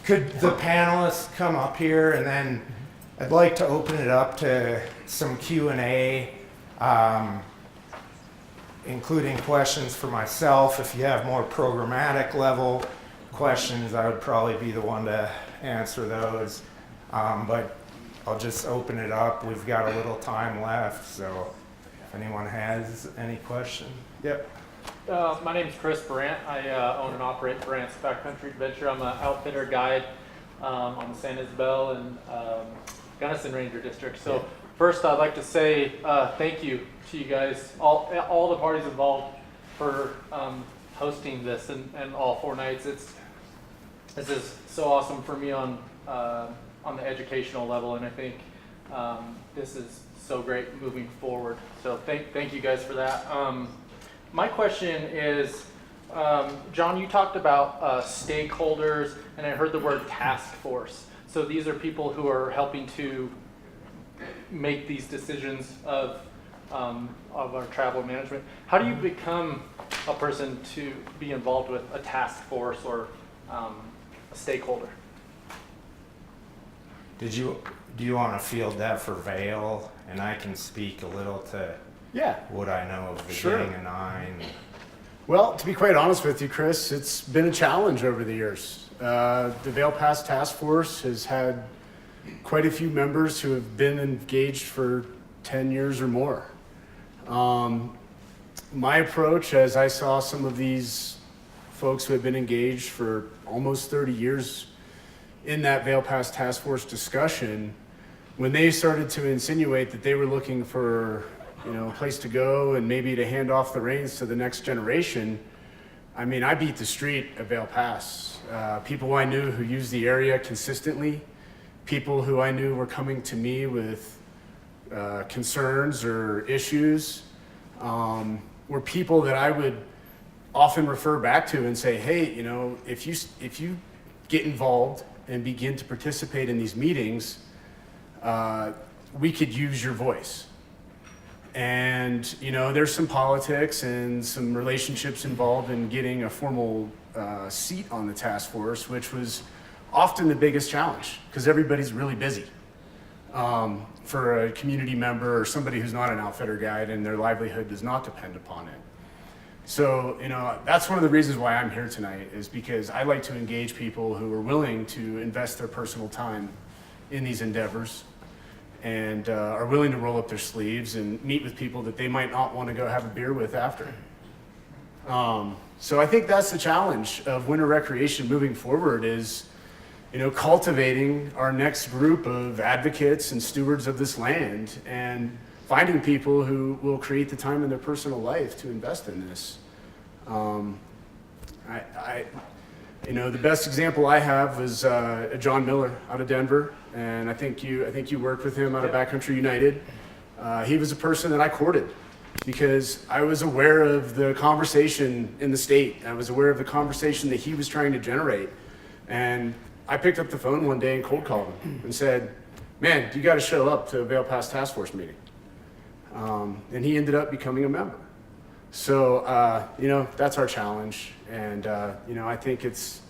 Could the panelists come up here, and then I'd like to open it up to some Q&A, including questions for myself. If you have more programmatic level questions, I would probably be the one to answer those. But I'll just open it up. We've got a little time left, so if anyone has any question. Yep. My name is Chris Brandt. I own and operate Brandt's Backcountry Adventure. I'm an outfitter guide on the San Isabel and Gunnison Ranger District. So first I'd like to say thank you to you guys, all the parties involved for hosting this and all 4 nights. This is so awesome for me on the educational level, and I think this is so great moving forward. So thank you guys for that. My question is, John, you talked about stakeholders, and I heard the word task force. So these are people who are helping to make these decisions of our travel management. How do you become a person to be involved with a task force or a stakeholder? Do you want to field that for Vail? And I can speak a little to what I know of the Gang of Nine. Well, to be quite honest with you, Chris, it's been a challenge over the years. The Vail Pass Task Force has had quite a few members who have been engaged for 10 years or more. My approach, as I saw some of these folks who have been engaged for almost 30 years in that Vail Pass Task Force discussion, when they started to insinuate that they were looking for a place to go and maybe to hand off the reins to the next generation, I mean, I beat the street at Vail Pass. People I knew who used the area consistently, people who I knew were coming to me with concerns or issues, were people that I would often refer back to and say, hey, if you get involved and begin to participate in these meetings, we could use your voice. And, there's some politics and some relationships involved in getting a formal seat on the task force, which was often the biggest challenge because everybody's really busy. For a community member or somebody who's not an outfitter guide and their livelihood does not depend upon it. So, that's one of the reasons why I'm here tonight, is because I like to engage people who are willing to invest their personal time in these endeavors and are willing to roll up their sleeves and meet with people that they might not want to go have a beer with after. So I think that's the challenge of winter recreation moving forward is, cultivating our next group of advocates and stewards of this land and finding people who will create the time in their personal life to invest in this. The best example I have was John Miller out of Denver, and I think you worked with him out of Backcountry United. He was a person that I courted because I was aware of the conversation in the state. I was aware of the conversation that he was trying to generate, and I picked up the phone one day and cold called him and said, "Man, you got to show up to a Vail Pass Task Force meeting." And he ended up becoming a member. So, that's our challenge. And, I think it's,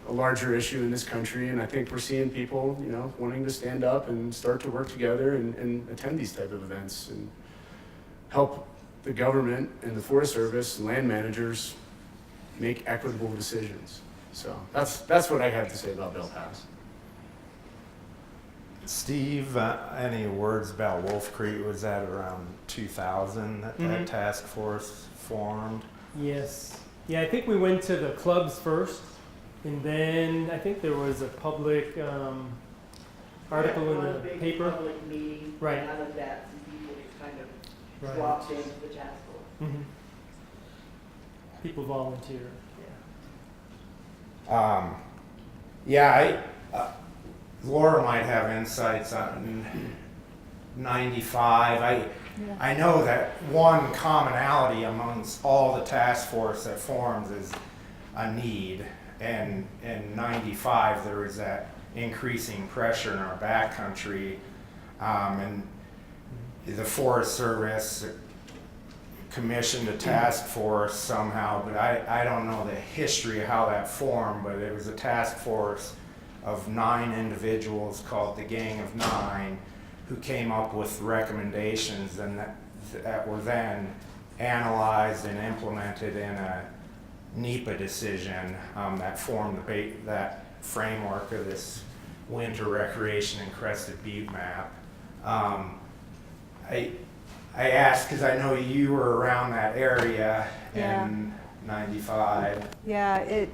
a larger issue in this country. And I think we're seeing people, wanting to stand up and start to work together and attend these type of events and help the government and the Forest Service and land managers make equitable decisions. So that's what I have to say about Vail Pass. Steve, any words about Wolf Creek? Was that around 2000 that that task force formed? Yes. Yeah, I think we went to the clubs first, and then I think there was a public article in the paper. Public meeting, right. And out of that, some people just kind of Right. dropped into the task force. Mm-hmm. People volunteer. Laura might have insights on 95. I know that one commonality amongst all the task force that forms is a need, and in 95 there was that increasing pressure in our backcountry, and the Forest Service commissioned a task force somehow, but I don't know the history of how that formed, but it was a task force of 9 individuals called the Gang of Nine, who came up with recommendations and that were then analyzed and implemented in a NEPA decision that formed that framework of this winter recreation and crested butte map. I asked because I know you were around that area in '95. Yeah,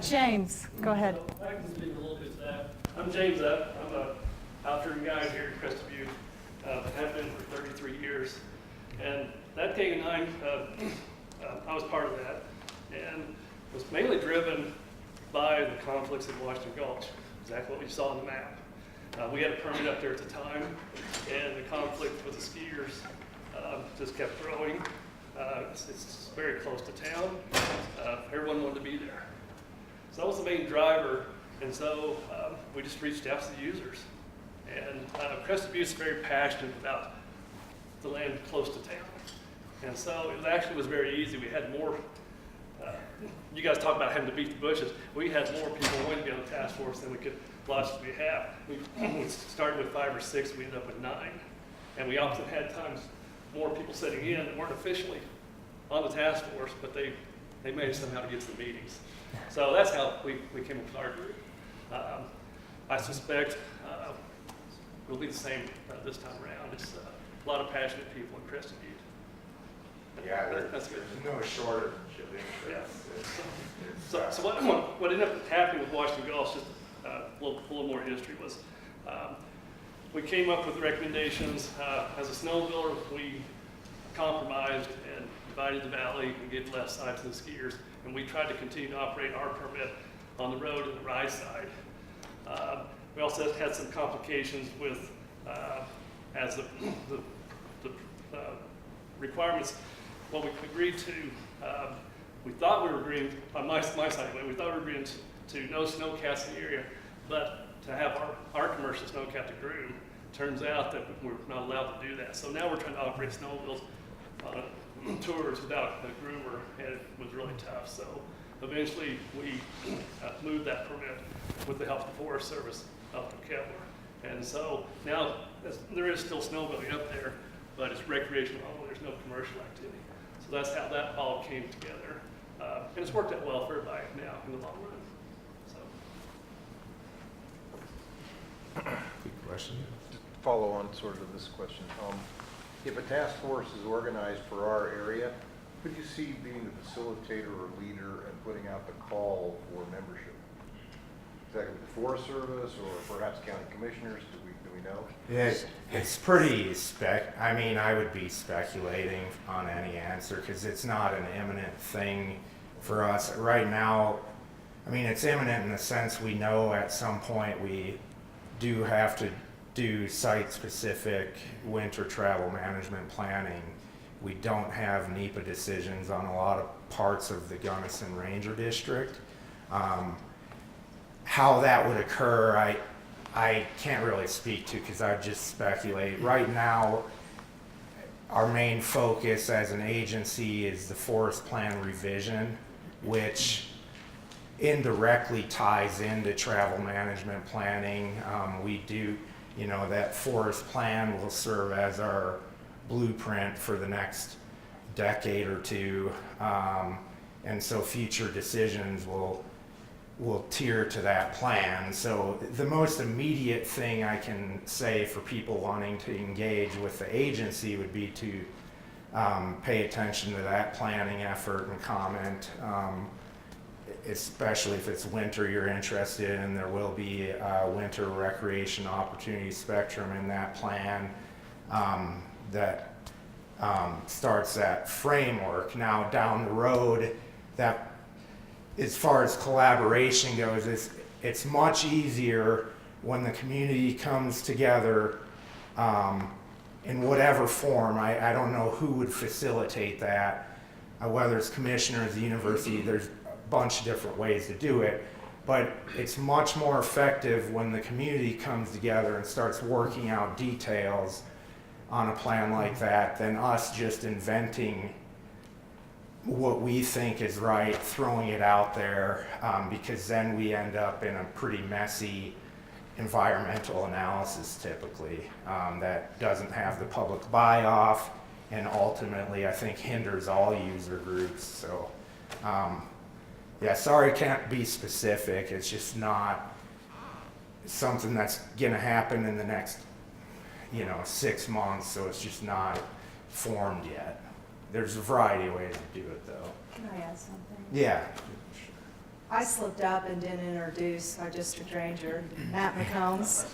James, go ahead. I can speak a little bit to that. I'm James Up. I'm a outfitter guide here at Crested Butte. Have been for 33 years. And that Gang of Nine, I was part of that, and was mainly driven by the conflicts in Washington Gulch, exactly what you saw on the map. We had a permit up there at the time, and the conflict with the skiers just kept growing. It's very close to town. Everyone wanted to be there. So that was the main driver, and so we just reached out to the users. And Crested Butte is very passionate about the land close to town. And so it actually was very easy. We had more, you guys talk about having to beat the bushes. We had more people wanting to be on the task force than we could logically have. We started with 5 or 6, we ended up with 9. And we often had times more people sitting in that weren't officially on the task force, but they managed somehow to get to the meetings. So that's how we came up with our group. I suspect we'll be the same this time around. It's a lot of passionate people in Crested Butte. Yeah, That's good. there's no shortage of interest. So what ended up happening with Washington Gulch, just a little more history, was we came up with recommendations. As a snowmobiler, we compromised and divided the valley and gave left side to the skiers, and we tried to continue to operate our permit on the road and the ride side. We also had some complications with, as the requirements, what we agreed to, we thought we were agreeing, on my side, we thought we were agreeing to no snowcats in the area, but to have our commercial snowcat to groom. Turns out that we're not allowed to do that. So now we're trying to operate snowmobiles on tours without a groomer, and it was really tough. So eventually we moved that permit with the help of the Forest Service up to Kevlar. And so now there is still snowmobiling up there, but it's recreational only. There's no commercial activity. So that's how that all came together. And it's worked out well for everybody now in the long run. So. Good question. Just to follow on sort of this question. If a task force is organized for our area, could you see being the facilitator or leader and putting out the call for membership? Is that going to be the Forest Service or perhaps county commissioners? Do we know? Yeah, it's pretty I mean, I would be speculating on any answer because it's not an imminent thing for us right now. I mean, it's imminent in the sense we know at some point we do have to do site-specific winter travel management planning. We don't have NEPA decisions on a lot of parts of the Gunnison Ranger District. How that would occur, I can't really speak to because I'd just speculate. Right now, our main focus as an agency is the forest plan revision, which indirectly ties into travel management planning. We do, that forest plan will serve as our blueprint for the next decade or two. And so future decisions will tier to that plan. So the most immediate thing I can say for people wanting to engage with the agency would be to pay attention to that planning effort and comment, especially if it's winter you're interested in. There will be a winter recreation opportunity spectrum in that plan that starts that framework. Now down the road, that as far as collaboration goes, it's much easier when the community comes together in whatever form. I don't know who would facilitate that, whether it's commissioners, the university, there's a bunch of different ways to do it. But it's much more effective when the community comes together and starts working out details on a plan like that than us just inventing what we think is right, throwing it out there, because then we end up in a pretty messy environmental analysis typically, that doesn't have the public buy-off, and ultimately I think hinders all user groups. So yeah, sorry, can't be specific. It's just not something that's gonna happen in the next 6 months, so it's just not formed yet. There's a variety of ways to do it though. Can I add something? Yeah. I slipped up and didn't introduce our district ranger, Matt McCombs.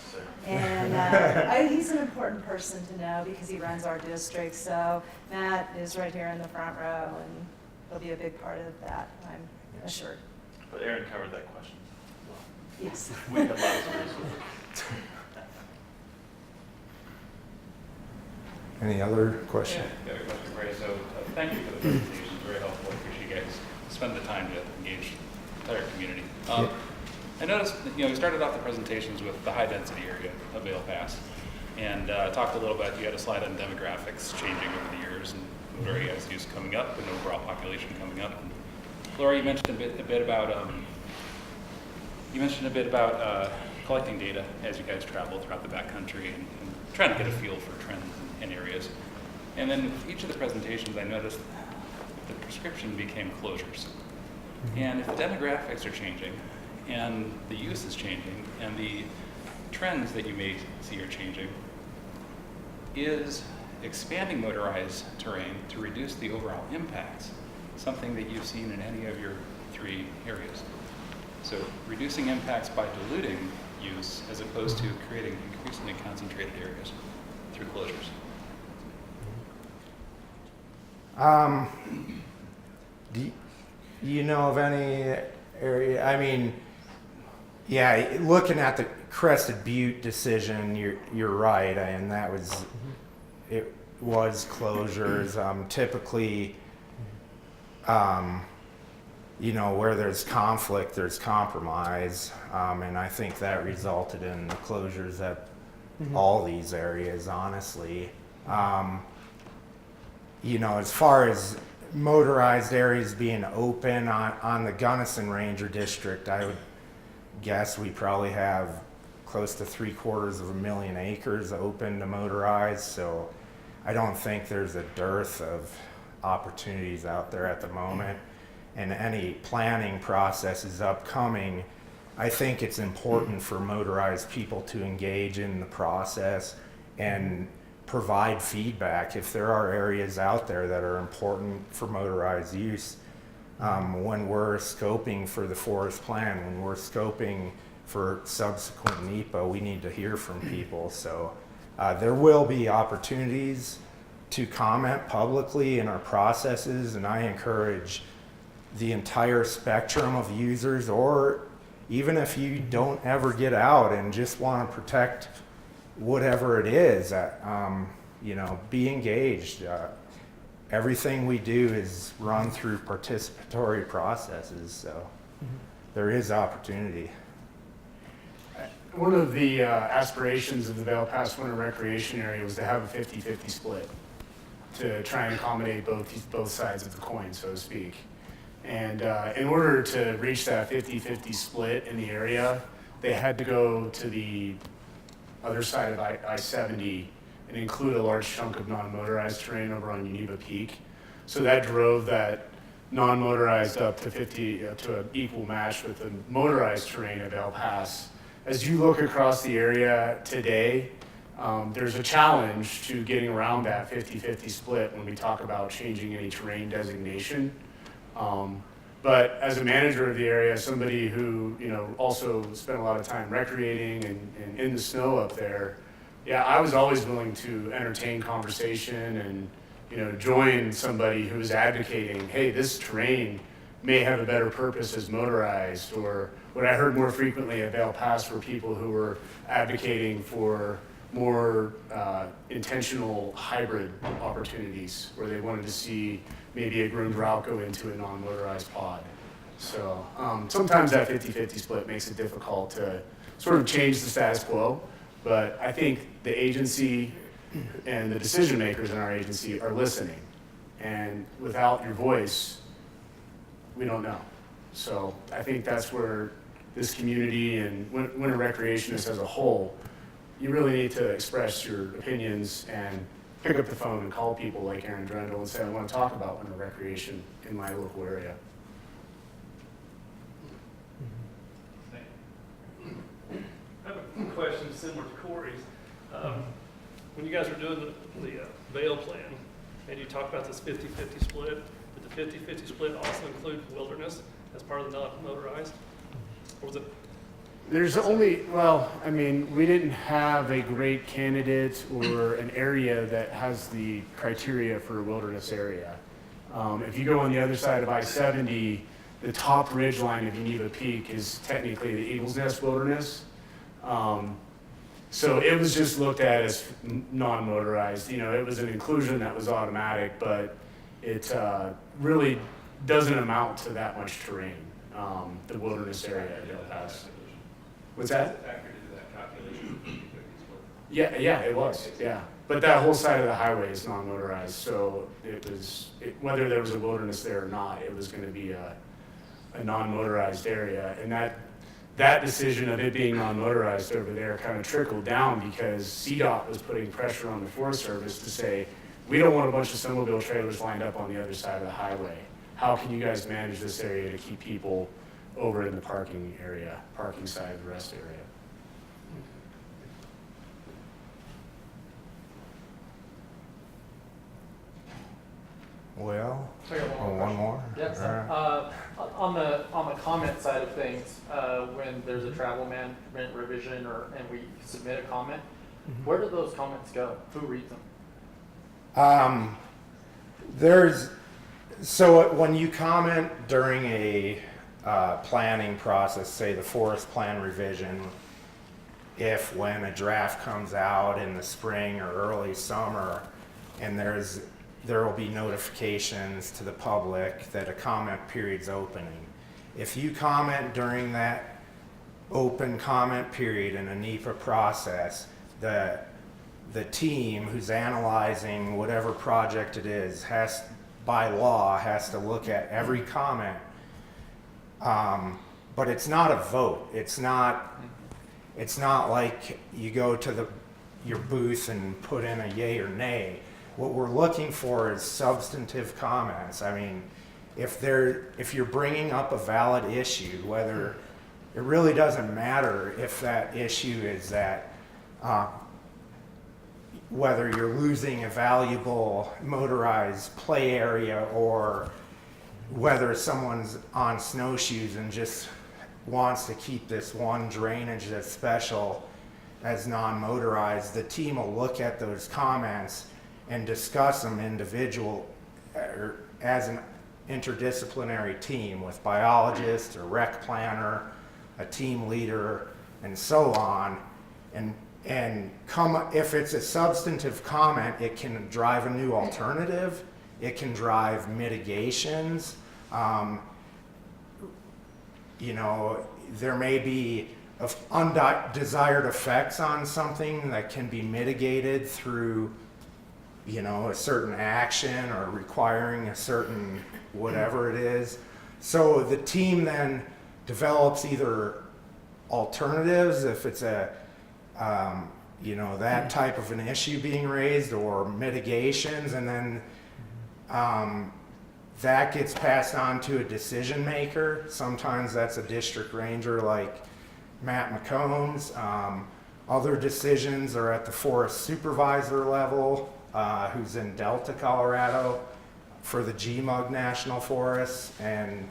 And he's an important person to know because he runs our district. So Matt is right here in the front row, and he'll be a big part of that, I'm assured. But Aaron covered that question. Yes. We have lots of resources. Any other questions? Yeah, got a question for you. So thank you for the presentation. It's very helpful. I appreciate you guys spend the time to engage the entire community. I noticed, we started off the presentations with the high density area of Vail Pass, and talked a little bit. You had a slide on demographics changing over the years and motor gas use coming up and overall population coming up. And Laura, you mentioned a bit about collecting data as you guys travel throughout the backcountry and trying to get a feel for trends in areas. And then with each of the presentations, I noticed the prescription became closures. And if the demographics are changing, and the use is changing, and the trends that you may see are changing, is expanding motorized terrain to reduce the overall impacts something that you've seen in any of your 3 areas? So reducing impacts by diluting use as opposed to creating increasingly concentrated areas through closures. Do you know of any area? I mean, yeah, looking at the Crested Butte decision, you're right, and that was it was closures. Typically, where there's conflict, there's compromise, and I think that resulted in the closures at all these areas. Honestly, as far as motorized areas being open on the Gunnison Ranger District, I would guess we probably have close to 750,000 acres open to motorized, so I don't think there's a dearth of opportunities out there at the moment. And any planning processes upcoming, I think it's important for motorized people to engage in the process and provide feedback if there are areas out there that are important for motorized use. When we're scoping for the forest plan, when we're scoping for subsequent NEPA, we need to hear from people. So there will be opportunities to comment publicly in our processes, and I encourage the entire spectrum of users, or even if you don't ever get out and just want to protect whatever it is, be engaged. Everything we do is run through participatory processes, so there is opportunity. One of the aspirations of the Vail Pass Winter Recreation Area was to have a 50-50 split to try and accommodate both sides of the coin, so to speak. And in order to reach that 50-50 split in the area, they had to go to the other side of I-70 and include a large chunk of non-motorized terrain over on Univa Peak. So that drove that non-motorized up to an equal match with the motorized terrain of Vail Pass. As you look across the area today, there's a challenge to getting around that 50-50 split when we talk about changing any terrain designation. But as a manager of the area, somebody who also spent a lot of time recreating and in the snow up there, yeah, I was always willing to entertain conversation and join somebody who was advocating, hey, this terrain may have a better purpose as motorized. Or what I heard more frequently at Vail Pass were people who were advocating for more intentional hybrid opportunities where they wanted to see maybe a groomed route go into a non-motorized pod. So sometimes that 50-50 split makes it difficult to sort of change the status quo, but I think the agency and the decision makers in our agency are listening. And without your voice, we don't know. So I think that's where this community and winter recreationists as a whole, you really need to express your opinions and pick up the phone and call people like Aaron Drendel and say, I want to talk about winter recreation in my local area. I have a question similar to Corey's. When you guys were doing the Vail plan, and you talked about this 50-50 split, did the 50-50 split also include wilderness as part of the non-motorized? Or was it? There's only, well, I mean, we didn't have a great candidate or an area that has the criteria for a wilderness area. If you go on the other side of I-70, the top ridge line of Geneva Peak is technically the Eagle's Nest Wilderness. So it was just looked at as non-motorized. You know, it was an inclusion that was automatic, but it really doesn't amount to that much terrain, the wilderness area at Vail Pass. What's that? Yeah, it was, yeah. But that whole side of the highway is non-motorized, so it was, whether there was a wilderness there or not, it was gonna be a non-motorized area. And that decision of it being non-motorized over there kind of trickled down because CDOT was putting pressure on the Forest Service to say, we don't want a bunch of snowmobile trailers lined up on the other side of the highway. How can you guys manage this area to keep people over in the parking side of the rest area? Well, I got one more one more? Yes. All right. On the comment side of things, when there's a travel management revision and we submit a comment, where do those comments go? Who reads them? So when you comment during a planning process, say the forest plan revision, when a draft comes out in the spring or early summer, and there will be notifications to the public that a comment period's opening. If you comment during that open comment period in a NEPA process, the team who's analyzing whatever project it is by law has to look at every comment. But it's not a vote. It's not like you go to your booth and put in a yay or nay. What we're looking for is substantive comments. I mean, if you're bringing up a valid issue, whether it really doesn't matter if that issue is that whether you're losing a valuable motorized play area or whether someone's on snowshoes and just wants to keep this one drainage that's special as non-motorized, the team will look at those comments and discuss them as an interdisciplinary team with biologists, a rec planner, a team leader, and so on. And if it's a substantive comment, it can drive a new alternative. It can drive mitigations. There may be undesired effects on something that can be mitigated through a certain action or requiring a certain whatever it is. So the team then develops either alternatives if it's that type of an issue being raised, or mitigations, and then that gets passed on to a decision maker. Sometimes that's a district ranger like Matt McCombs. Other decisions are at the forest supervisor level, who's in Delta, Colorado, for the GMUG National Forest. And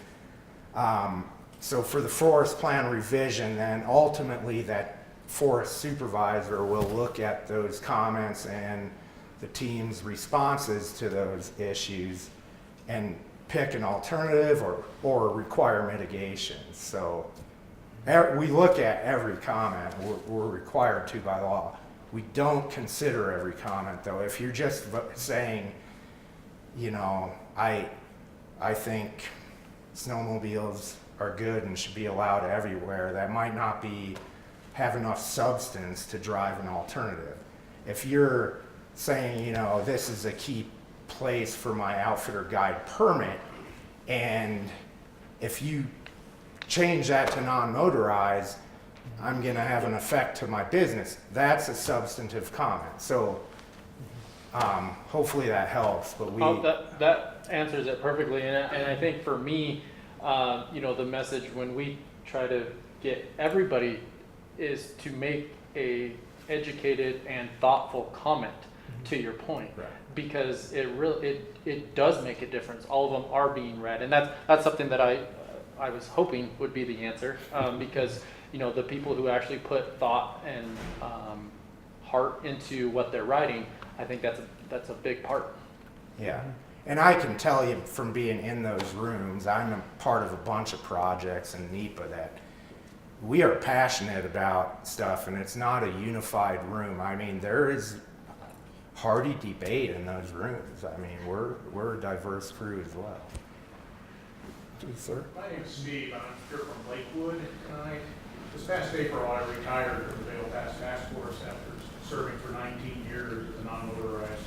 so for the forest plan revision, then ultimately that forest supervisor will look at those comments and the team's responses to those issues and pick an alternative or require mitigations. So we look at every comment. We're required to by law. We don't consider every comment, though. If you're just saying, I think snowmobiles are good and should be allowed everywhere, that might not have enough substance to drive an alternative. If you're saying, this is a key place for my outfitter guide permit, and if you change that to non-motorized, I'm going to have an effect to my business. That's a substantive comment. So hopefully that helps. But that answers it perfectly. And I think for me, the message when we try to get everybody is to make a educated and thoughtful comment to your point. Right. Because it does make a difference. All of them are being read, and that's something that I was hoping would be the answer, because the people who actually put thought and heart into what they're writing, I think that's a big part. Yeah, and I can tell you from being in those rooms, I'm a part of a bunch of projects in NEPA that we are passionate about stuff, and it's not a unified room. I mean, there is hearty debate in those rooms. I mean, we're a diverse crew as well. Sir? My name is Steve. I'm here from Lakewood tonight. This past April, I retired from the Vail Pass Task Force after serving for 19 years as a non-motorized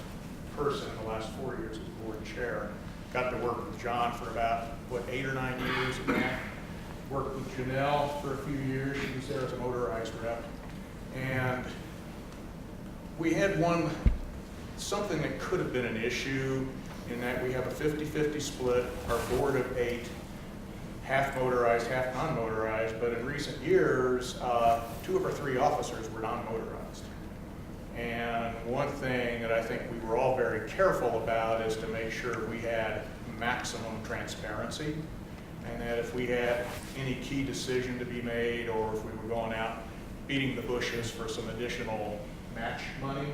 person in the last 4 years as board chair. Got to work with John for about, 8 or 9 years now. Worked with Janelle for a few years. She was there as a motorized rep. And we had something that could have been an issue in that we have a 50-50 split, our board of 8, half motorized, half non-motorized, but in recent years, 2 of our 3 officers were non-motorized. And one thing that I think we were all very careful about is to make sure we had maximum transparency, and that if we had any key decision to be made, or if we were going out beating the bushes for some additional match money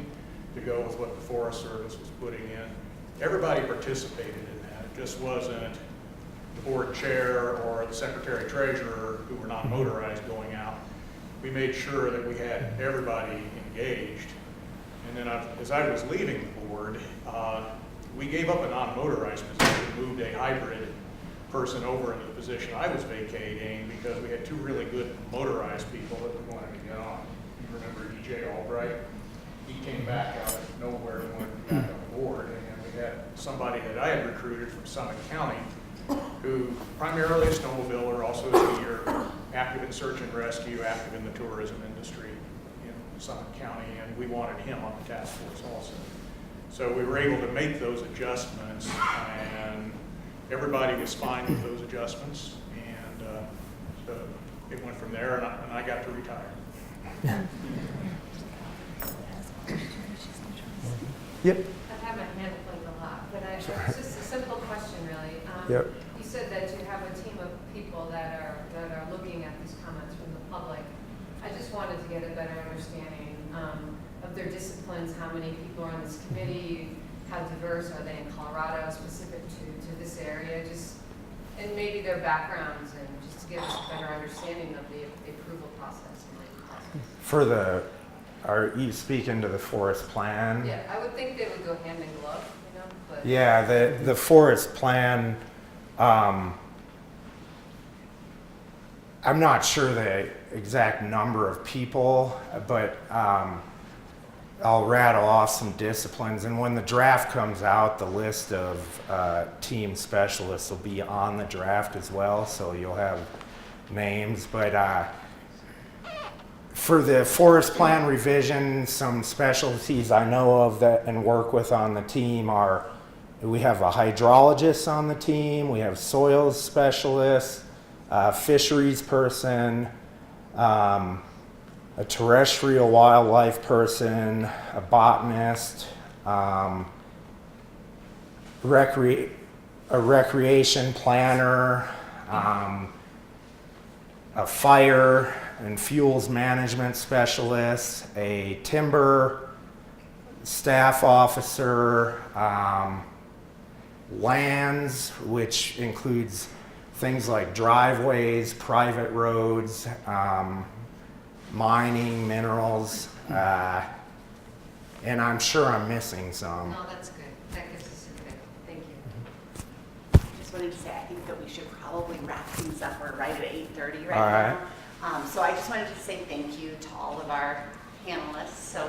to go with what the Forest Service was putting in, everybody participated in that. It just wasn't the board chair or the secretary treasurer who were not motorized going out. We made sure that we had everybody engaged. And then as I was leaving the board, we gave up a non-motorized position, moved a hybrid person over into the position I was vacating because we had 2 really good motorized people that we wanted to get on. You remember E.J. Albright? He came back out of nowhere and wanted to be back on the board. And we had somebody that I had recruited from Summit County who primarily a snowmobiler, also a skier, active in search and rescue, active in the tourism industry in Summit County, and we wanted him on the task force also. So we were able to make those adjustments, and everybody was fine with those adjustments, and so it went from there, and I got to retire. Yep. I have my hand playing a lot, but it's just a simple question, really. Yep. You said that you have a team of people that are looking at these comments from the public. I just wanted to get a better understanding of their disciplines, how many people are on this committee, how diverse are they in Colorado, specific to this area, and maybe their backgrounds, and just to give us a better understanding of the approval process and the process. Are you speaking to the forest plan? Yeah, I would think they would go hand in glove, but. Yeah, the forest plan, I'm not sure the exact number of people, but I'll rattle off some disciplines. And when the draft comes out, the list of team specialists will be on the draft as well, so you'll have names. But for the forest plan revision, some specialties I know of that and work with on the team are, we have a hydrologist on the team, we have soils specialists, fisheries person, a terrestrial wildlife person, a botanist, a recreation planner, a fire and fuels management specialist, a timber staff officer, lands, which includes things like driveways, private roads, mining, minerals, and I'm sure I'm missing some. No, that's good. That gives us a good, thank you. Just wanted to say, I think that we should probably wrap things up. We're right at 8:30 right All right. now. So I just wanted to say thank you to all of our panelists. So.